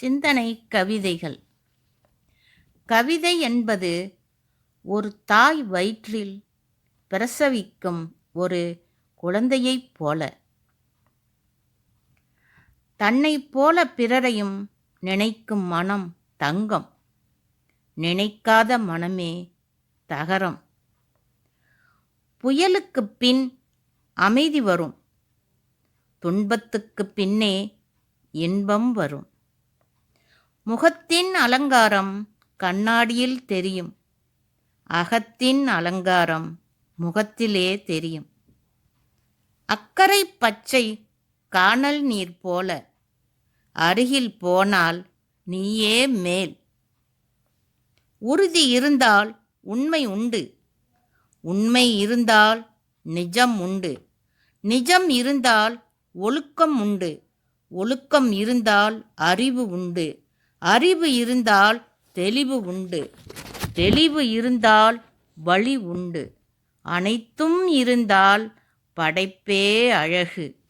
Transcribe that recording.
சிந்தனை கவிதைகள். கவிதை என்பது ஒரு தாய் வயிற்றில் பிரசவிக்கும் ஒரு குழந்தையைப் போல. தன்னைப் போல பிறரையும் நினைக்கும் மனம் தங்கம், நினைக்காத மனமே தகரம். புயலுக்குப் பின் அமைதி வரும், துன்பத்துக்குப் பின்னே இன்பம் வரும். முகத்தின் அலங்காரம் கண்ணாடியில் தெரியும், அகத்தின் அலங்காரம் முகத்திலே தெரியும். அக்கரை பச்சை கானல் நீர் போல, அருகில் போனால் நீயே மேல். உறுதி இருந்தால் உண்மை உண்டு, உண்மை இருந்தால் நிஜம் உண்டு, நிஜம் இருந்தால் ஒழுக்கம் உண்டு, ஒழுக்கம் இருந்தால் அறிவு உண்டு, அறிவு இருந்தால் தெளிவு உண்டு, தெளிவு இருந்தால் வழி உண்டு, அனைத்தும் இருந்தால் படைப்பே அழகு.